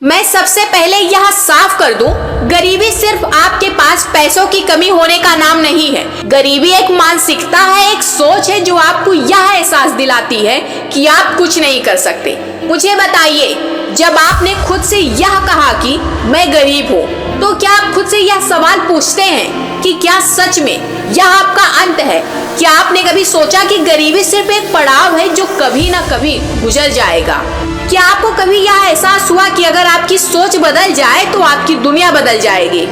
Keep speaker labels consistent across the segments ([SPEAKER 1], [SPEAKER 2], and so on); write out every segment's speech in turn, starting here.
[SPEAKER 1] मैं सबसे पहले यह साफ कर दूं, गरीबी सिर्फ आपके पास पैसों की कमी होने का नाम नहीं है। गरीबी एक मानसिकता है, एक सोच है जो आपको यह एहसास दिलाती है कि आप कुछ नहीं कर सकते। मुझे बताइए, जब आपने खुद से यह कहा कि मैं गरीब हूँ, तो क्या आप खुद से यह सवाल पूछते हैं कि क्या सच में यह आपका अंत है? क्या आपने कभी सोचा कि गरीबी सिर्फ एक पड़ाव है जो कभी ना कभी गुजर जाएगा? क्या आपको कभी यह एहसास हुआ कि अगर आपकी सोच बदल जाए तो आपकी दुनिया बदल जाएगी?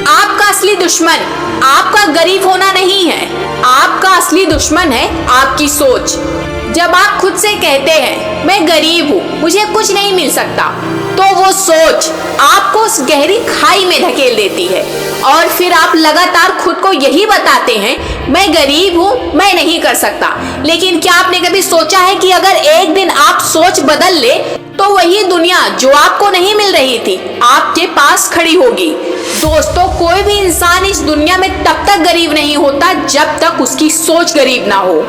[SPEAKER 1] आपका असली दुश्मन आपका गरीब होना नहीं है, आपका असली दुश्मन है आपकी सोच। जब आप खुद से कहते हैं मैं गरीब हूँ, मुझे कुछ नहीं मिल सकता, तो वो सोच आपको उस गहरी खाई में धकेल देती है और फिर आप लगातार खुद को यही बताते हैं मैं गरीब हूँ, मैं नहीं कर सकता। लेकिन क्या आपने कभी सोचा है कि अगर एक दिन आप सोच बदल ले तो वही दुनिया जो आपको नहीं मिल रही थी आपके पास खड़ी होगी? दोस्तों, कोई भी इंसान इस दुनिया में तब तक गरीब नहीं होता जब तक उसकी सोच गरीब ना हो।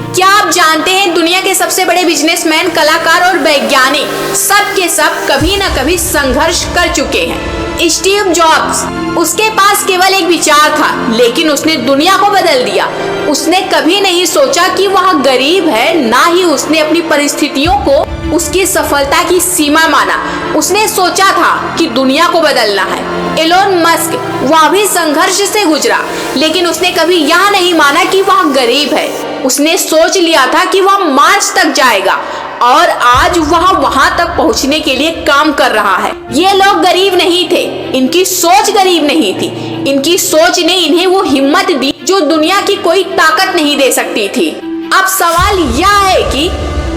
[SPEAKER 1] क्या आप जानते हैं दुनिया के सबसे बड़े बिजनेसमैन, कलाकार और वैज्ञानिक सब के सब कभी न कभी संघर्ष कर चुके हैं। स्टीव जॉब्स, उसके पास केवल एक विचार था लेकिन उसने दुनिया को बदल दिया। उसने कभी नहीं सोचा कि वह गरीब है, ना ही उसने अपनी परिस्थितियों को उसकी सफलता की सीमा माना। उसने सोचा था कि दुनिया को बदलना है। एलोन मस्क, वह भी संघर्ष से गुजरा लेकिन उसने कभी यह नहीं माना कि वह गरीब है। उसने सोच लिया था कि वह मार्स तक जाएगा और आज वह वहां तक पहुंचने के लिए काम कर रहा है। ये लोग गरीब नहीं थे, इनकी सोच गरीब नहीं थी। इनकी सोच ने इन्हें वो हिम्मत दी जो दुनिया की कोई ताकत नहीं दे सकती थी। अब सवाल यह है कि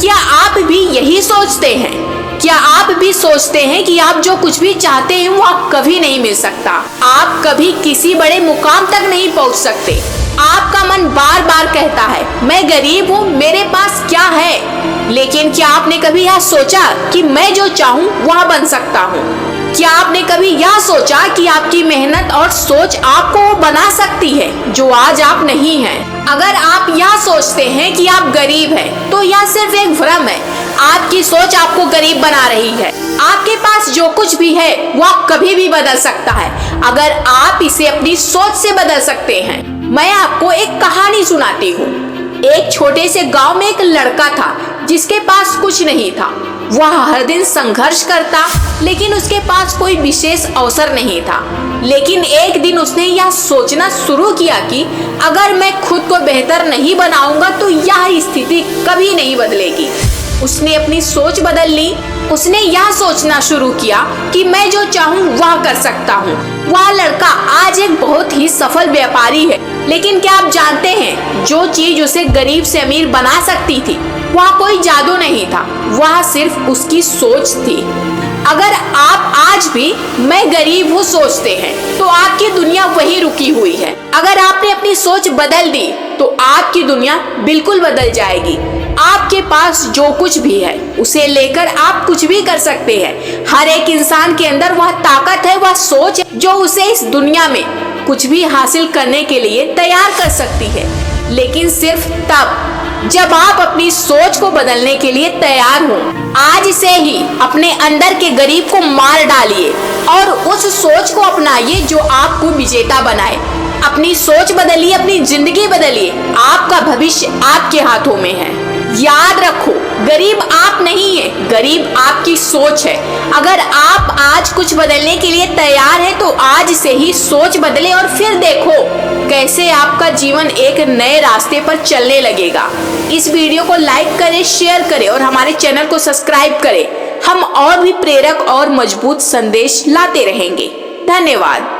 [SPEAKER 1] क्या आप भी यही सोचते हैं? क्या आप भी सोचते हैं कि आप जो कुछ भी चाहते हैं वो आप कभी नहीं मिल सकता? आप कभी किसी बड़े मुकाम तक नहीं पहुंच सकते। आपका मन बार बार कहता है मैं गरीब हूँ, मेरे पास क्या है? लेकिन क्या आपने कभी यह सोचा कि मैं जो चाहूँ वह बन सकता हूँ? क्या आपने कभी यह सोचा कि आपकी मेहनत और सोच आपको वो बना सकती है जो आज आप नहीं हैं? अगर आप यह सोचते हैं कि आप गरीब हैं, तो यह सिर्फ एक भ्रम है। आपकी सोच आपको गरीब बना रही है। आपके पास जो कुछ भी है वह कभी भी बदल सकता है अगर आप इसे अपनी सोच से बदल सकते हैं। मैं आपको एक कहानी सुनाती हूँ। एक छोटे से गांव में एक लड़का था जिसके पास कुछ नहीं था। वह हर दिन संघर्ष करता लेकिन उसके पास कोई विशेष अवसर नहीं था। लेकिन एक दिन उसने यह सोचना शुरू किया कि अगर मैं खुद को बेहतर नहीं बनाऊंगा तो यह स्थिति कभी नहीं बदलेगी। उसने अपनी सोच बदल ली। उसने यह सोचना शुरू किया कि मैं जो चाहूँ वह कर सकता हूँ। वह लड़का आज एक बहुत ही सफल व्यापारी है। लेकिन क्या आप जानते हैं, जो चीज उसे गरीब से अमीर बना सकती थी वह कोई जादू नहीं था, वह सिर्फ उसकी सोच थी। अगर आप आज भी मैं गरीब हूँ सोचते हैं तो आपकी दुनिया वही रुकी हुई है। अगर आपने अपनी सोच बदल दी तो आपकी दुनिया बिल्कुल बदल जाएगी। आपके पास जो कुछ भी है उसे लेकर आप कुछ भी कर सकते हैं। हर एक इंसान के अंदर वह ताकत है, वह सोच है जो उसे इस दुनिया में कुछ भी हासिल करने के लिए तैयार कर सकती है। लेकिन सिर्फ तब जब आप अपनी सोच को बदलने के लिए तैयार हो। आज से ही अपने अंदर के गरीब को मार डालिए और उस सोच को अपनाइए जो आपको विजेता बनाए। अपनी सोच बदलिए, अपनी जिंदगी बदलिए। आपका भविष्य आपके हाथों में है। याद रखो, गरीब आप नहीं है, गरीब आपकी सोच है। अगर आप आज कुछ बदलने के लिए तैयार हैं तो आज से ही सोच बदले और फिर देखो कैसे आपका जीवन एक नए रास्ते पर चलने लगेगा। इस वीडियो को लाइक करें, शेयर करें और हमारे चैनल को सब्सक्राइब करें। हम और भी प्रेरक और मजबूत संदेश लाते रहेंगे। धन्यवाद।